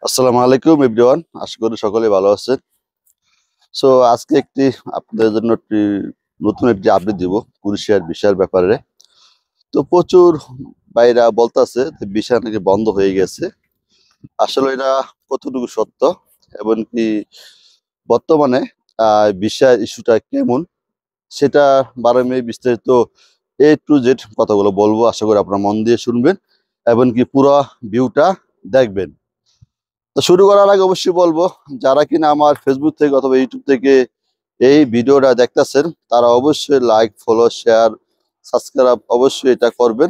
আসসালামু আলাইকুম এভরিওয়ান, আশা করি সকলে ভালো আছেন। সো আজকে আপনাদের জন্য নতুন একটি আপডেট দিব কুরিশিয়ার ভিসার ব্যাপারে। তো প্রচুর বাইরা বলতেছে যে ভিসা নাকি বন্ধ হয়ে গেছে। আসলে এটা কতটুকু সত্য এবং কি বর্তমানে ভিসার ইস্যুটা কেমন সেটা বারে বিস্তারিত A to Z কথাগুলো বলবো। আশা করি আপনারা মন দিয়ে শুনবেন এবং কি পুরো ভিউটা দেখবেন। তো শুরু করার আগে অবশ্যই বলবো, যারা কিনা আমার ফেসবুক থেকে অথবা ইউটিউব থেকে এই ভিডিওটা দেখতেছেন তারা অবশ্যই লাইক, ফলো, শেয়ার, সাবস্ক্রাইব অবশ্যই এটা করবেন।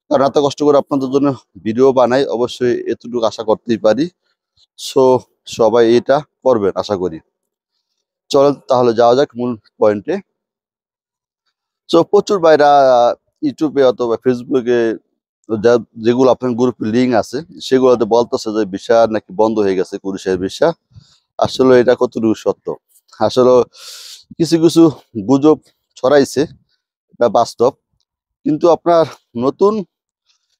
কারণ এত কষ্ট করে আপনাদের জন্য ভিডিও বানাই, অবশ্যই এতটুকু আশা করতেই পারি। সো সবাই এটা করবেন আশা করি। চলেন তাহলে যাওয়া যাক মূল পয়েন্টে। সো প্রচুর বাইরা ইউটিউবে অথবা ফেসবুকে যেগুলো আপনার গ্রুপে লিঙ্ক আছে সেগুলোতে বলতেছে যে ভিসা নাকি বন্ধ হয়ে গেছে, কুরিশের ভিসা। আসলে এটা কতটুকু সত্য? আসলে কিছু কিছু গুজব ছড়াইছে, এটা বাস্তব। কিন্তু আপনার নতুন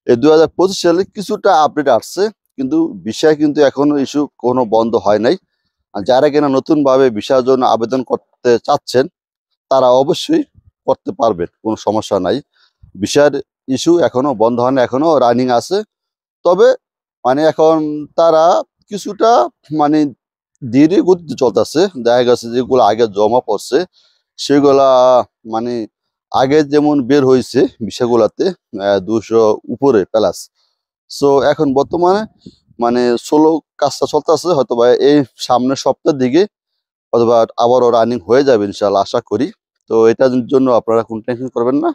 2025 সালে কিছুটা আপডেট আসছে, কিন্তু ভিসা কিন্তু এখনো ইস্যু কোনো বন্ধ হয় নাই। আর যারা কিনা নতুন ভাবে ভিসার জন্য আবেদন করতে চাচ্ছেন তারা অবশ্যই করতে পারবেন, কোনো সমস্যা নাই। ভিসার ইস্যু এখনো বন্ধ হয় না, এখনো রানিং আছে। তবে এখন তারা কিছুটা মানে ধীরে গতিতে চলতেছে। দেখা গেছে যেগুলো আগে জমা পড়ছে সেগুলা মানে আগে যেমন বের হয়েছে বিষয়গুলাতে 200 উপরে প্লাস। সো এখন বর্তমানে সোলো কাজটা চলতেছে, হয়তো বা এই সামনের সপ্তাহের দিকে অথবা আবারও রানিং হয়ে যাবে ইনশাল্লাহ, আশা করি। তো এটার জন্য আপনারা কোনো টেনশন করবেন না।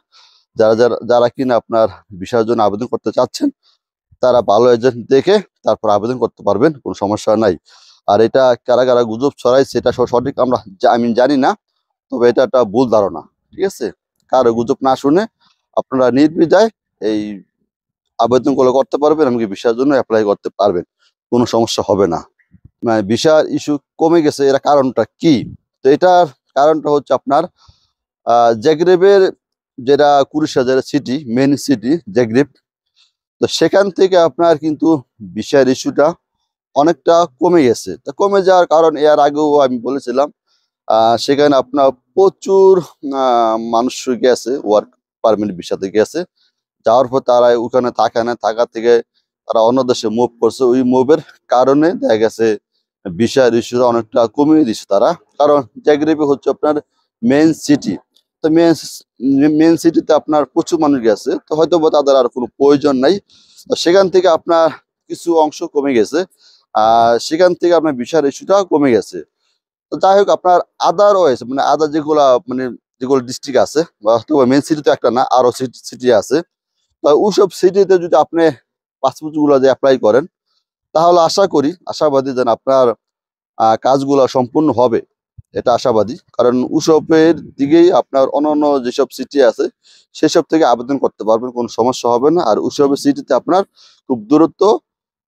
যারা যারা যারা কিনা আপনার ভিসার জন্য আবেদন করতে চাচ্ছেন তারা ভালো এজেন্ট দেখে তারপর আবেদন করতে পারবেন, কোনো সমস্যা নাই। আর এটা কারা কারা গুজব ছড়াইছে এটা সঠিক আমি জানি না, তবে এটা একটা ভুল ধারণা। ঠিক আছে, কারো গুজব না শুনে আপনারা নির্দ্বিধায় এই আবেদনগুলো করতে পারবেন, এমনকি ভিসার জন্য অ্যাপ্লাই করতে পারবেন, কোনো সমস্যা হবে না। ভিসার ইস্যু কমে গেছে, এর কারণটা কি? তো এটার কারণটা হচ্ছে আপনার জাগ্রেবের, যেটা কুরিশিয়া যেটা সিটি, মেন সিটি জাগ্রেব। তো সেখান থেকে আপনার কিন্তু ভিসার ইস্যুটা অনেকটা কমে গেছে। তো কমে যাওয়ার কারণ এর আগেও আমি বলেছিলাম, সেখানে আপনার প্রচুর মানুষ গেছে, ওয়ার্ক পারমিট ভিসাতে গেছে। যাওয়ার পর তারা ওখানে থাকে না, থাকা থেকে তারা অন্য দেশে মুভ করছে। ওই মুভের কারণে দেখা গেছে ভিসার ইস্যুটা অনেকটা কমিয়ে দিচ্ছে তারা। কারণ জাগ্রেবে হচ্ছে আপনার মেন সিটি। তো মেন সিটিতে আপনার প্রচুর মানুষ গেছে, তো হয়তো বা তাদের আর কোনো প্রয়োজন নাই। তো সেখান থেকে আপনার কিছু অংশ কমে গেছে, আর সেখান থেকে আপনার ভিসার ইস্যুটা কমে গেছে। তো যাই হোক, আপনার আদারওয়াইজ আদার যেগুলো ডিস্ট্রিক্ট আছে, বা অথবা মেন সিটি তো একটা না, আরো সিটি আছে। তো ওইসব সিটিতে যদি আপনি পাসপোর্ট গুলো যে অ্যাপ্লাই করেন তাহলে আশাবাদী যেন আপনার কাজগুলো সম্পূর্ণ হবে, এটা আশাবাদী। কারণ ওসবের দিকেই আপনার অন্যান্য যেসব সিটি আছে সেসব থেকে আবেদন করতে পারবেন, কোনো সমস্যা হবে না। আর ওসবের সিটিতে আপনার খুব দ্রুত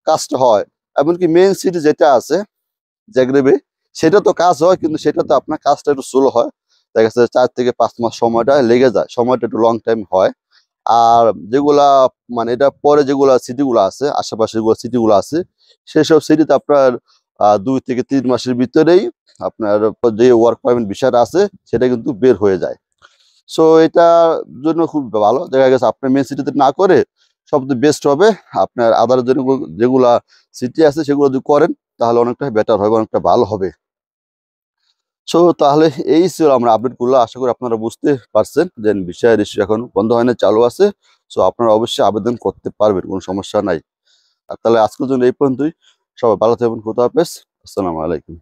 কাজটা হয়। এমনকি মেইন সিটি যেটা আছে জাগ্রেবে, সেটা তো কাজ হয়, কিন্তু সেটাতে আপনার কাজটা একটু স্লো হয়। দেখা যাচ্ছে 4 থেকে 5 মাস সময়টা লেগে যায়, সময়টা একটু লং টাইম হয়। আর যেগুলা এটা পরে যেগুলা সিটিগুলো আছে, আশেপাশে যেগুলো সিটিগুলো আছে সেসব সিটিতে আপনার 2 থেকে 3 মাসের ভিতরেই আপনার যে ওয়ার্ক পারমিট ভিসাটা আছে সেটা কিন্তু বের হয়ে যায়। সো এটার জন্য খুব ভালো। দেখা গেছে আপনার মেন সিটিতে না করে সবচেয়ে বেস্ট হবে আপনার আদার জন্য যেগুলা সিটি আছে সেগুলো যদি করেন তাহলে অনেকটা বেটার হবে, অনেকটা ভালো হবে। সো তাহলে এই ছিল আমরা আপডেট গুলো। আশা করি আপনারা বুঝতে পারছেন যে ভিসার ইস্যু এখন বন্ধ হয় না, চালু আছে। সো আপনারা অবশ্যই আবেদন করতে পারবেন, কোনো সমস্যা নাই। আর তাহলে আজকের জন্য এই পর্যন্তই। সবাই ভালো থাকবেন, খুদা হাফেজ, আসসালামু আলাইকুম।